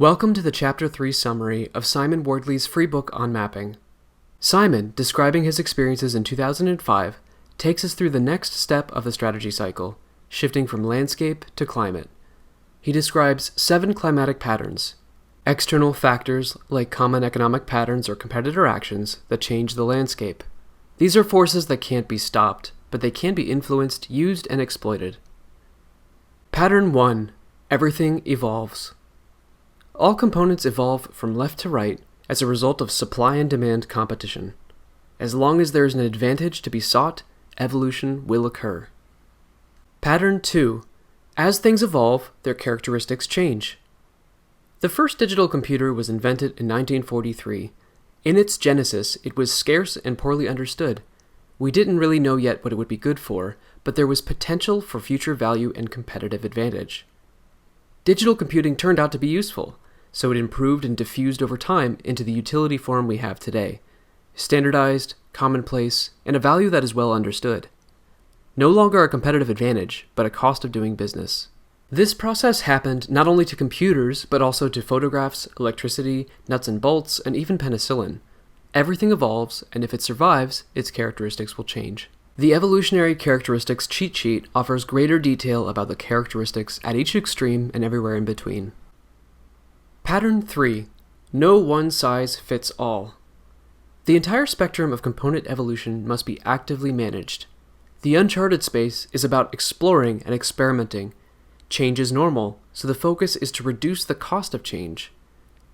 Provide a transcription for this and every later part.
Welcome to the Chapter 3 summary of Simon Wardley's free book on mapping. Simon, describing his experiences in 2005, takes us through the next step of the strategy cycle, shifting from landscape to climate. He describes 7 climatic patterns, external factors like common economic patterns or competitor actions that change the landscape. These are forces that can't be stopped, but they can be influenced, used, and exploited. Pattern 1. Everything evolves. All components evolve from left to right as a result of supply and demand competition. As long as there is an advantage to be sought, evolution will occur. Pattern 2. As things evolve, their characteristics change. The first digital computer was invented in 1943. In its genesis, it was scarce and poorly understood. We didn't really know yet what it would be good for, but there was potential for future value and competitive advantage. Digital computing turned out to be useful, so it improved and diffused over time into the utility form we have today, standardized, commonplace, and a value that is well understood. No longer a competitive advantage, but a cost of doing business. This process happened not only to computers, but also to photographs, electricity, nuts and bolts, and even penicillin. Everything evolves, and if it survives, its characteristics will change. The Evolutionary Characteristics cheat sheet offers greater detail about the characteristics at each extreme and everywhere in between. Pattern 3. No one size fits all. The entire spectrum of component evolution must be actively managed. The uncharted space is about exploring and experimenting. Change is normal, so the focus is to reduce the cost of change.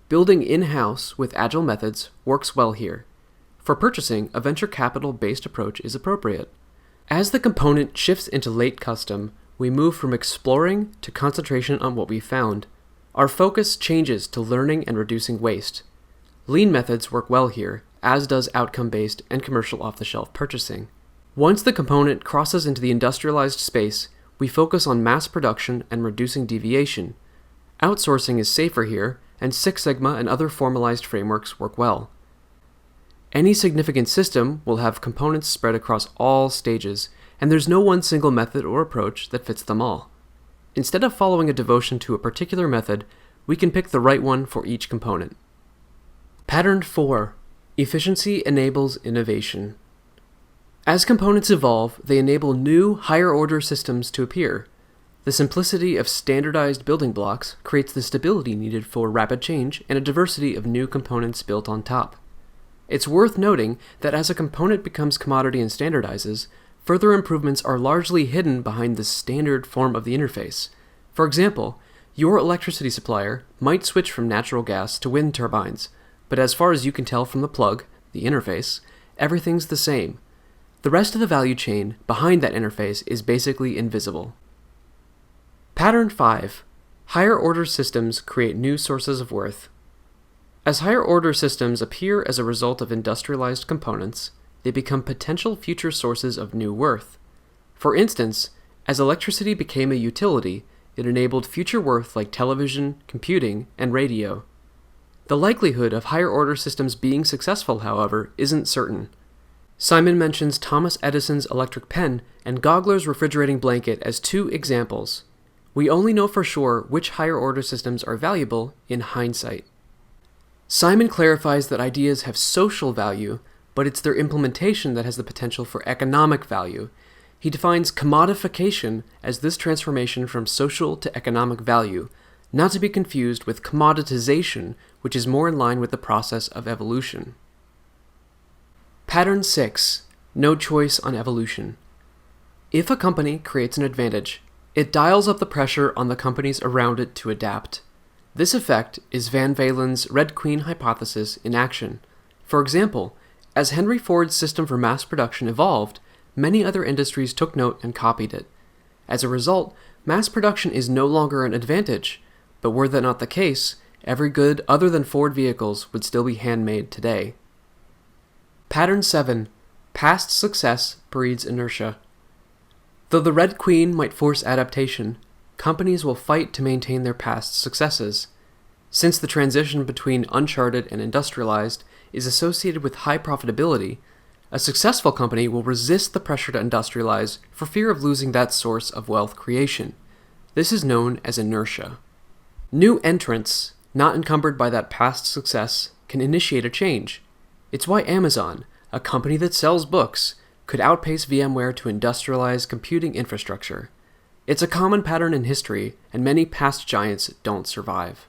Building in-house with agile methods works well here. For purchasing, a venture capital-based approach is appropriate. As the component shifts into late custom, we move from exploring to concentration on what we found. Our focus changes to learning and reducing waste. Lean methods work well here, as does outcome-based and commercial off-the-shelf purchasing. Once the component crosses into the industrialized space, we focus on mass production and reducing deviation. Outsourcing is safer here, and Six Sigma and other formalized frameworks work well. Any significant system will have components spread across all stages, and there's no one single method or approach that fits them all. Instead of following a devotion to a particular method, we can pick the right one for each component. Pattern 4. Efficiency enables innovation. As components evolve, they enable new, higher-order systems to appear. The simplicity of standardized building blocks creates the stability needed for rapid change and a diversity of new components built on top. It's worth noting that as a component becomes commodity and standardizes, further improvements are largely hidden behind the standard form of the interface. For example, your electricity supplier might switch from natural gas to wind turbines, but as far as you can tell from the plug, the interface, everything's the same. The rest of the value chain behind that interface is basically invisible. Pattern 5. Higher-order systems create new sources of worth. As higher-order systems appear as a result of industrialized components, they become potential future sources of new worth. For instance, as electricity became a utility, it enabled future worth like television, computing, and radio. The likelihood of higher-order systems being successful, however, isn't certain. Simon mentions Thomas Edison's electric pen and Gogler's refrigerating blanket as 2 examples. We only know for sure which higher-order systems are valuable in hindsight. Simon clarifies that ideas have social value, but it's their implementation that has the potential for economic value. He defines commodification as this transformation from social to economic value, not to be confused with commoditization, which is more in line with the process of evolution. Pattern 6. No choice on evolution. If a company creates an advantage, it dials up the pressure on the companies around it to adapt. This effect is Van Valen's Red Queen hypothesis in action. For example, as Henry Ford's system for mass production evolved, many other industries took note and copied it. As a result, mass production is no longer an advantage, but were that not the case, every good other than Ford vehicles would still be handmade today. Pattern 7. Past success breeds inertia. Though the Red Queen might force adaptation, companies will fight to maintain their past successes. Since the transition between uncharted and industrialized is associated with high profitability, a successful company will resist the pressure to industrialize for fear of losing that source of wealth creation. This is known as inertia. New entrants, not encumbered by that past success, can initiate a change. It's why Amazon, a company that sells books, could outpace VMware to industrialize computing infrastructure. It's a common pattern in history, and many past giants don't survive.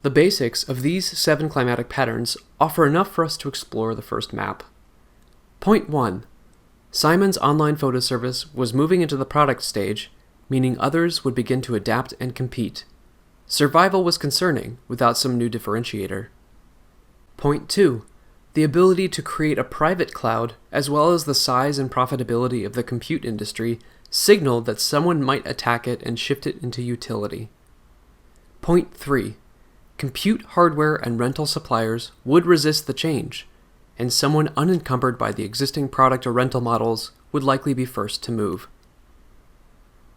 The basics of these 7 climatic patterns offer enough for us to explore the first map. Point 1. Simon's online photo service was moving into the product stage, meaning others would begin to adapt and compete. Survival was concerning without some new differentiator. Point 2. The ability to create a private cloud, as well as the size and profitability of the compute industry, signaled that someone might attack it and shift it into utility. Point 3. Compute hardware and rental suppliers would resist the change, and someone unencumbered by the existing product or rental models would likely be first to move.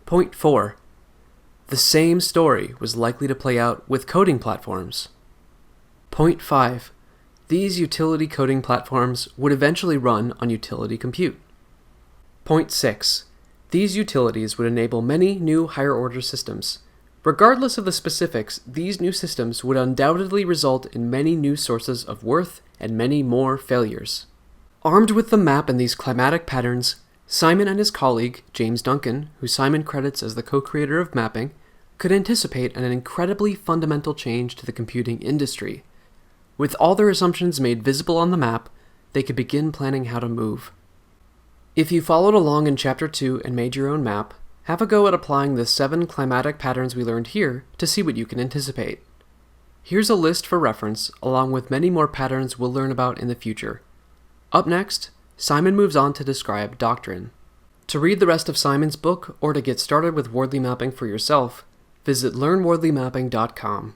Point 4. The same story was likely to play out with coding platforms. Point 5. These utility coding platforms would eventually run on utility compute. Point 6. These utilities would enable many new higher-order systems. Regardless of the specifics, these new systems would undoubtedly result in many new sources of worth and many more failures. Armed with the map and these climatic patterns, Simon and his colleague, James Duncan, who Simon credits as the co-creator of mapping, could anticipate an incredibly fundamental change to the computing industry. With all their assumptions made visible on the map, they could begin planning how to move. If you followed along in Chapter 2 and made your own map, have a go at applying the 7 climatic patterns we learned here to see what you can anticipate. Here's a list for reference, along with many more patterns we'll learn about in the future. Up next, Simon moves on to describe doctrine. To read the rest of Simon's book, or to get started with Wardley mapping for yourself, visit learnwardleymapping.com.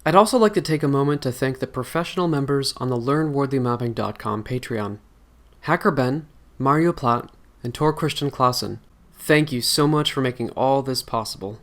I'd also like to take a moment to thank the professional members on the learnwardleymapping.com Patreon. Hacker Ben, Mario Platt, and Tor Christian Clausen. Thank you so much for making all this possible.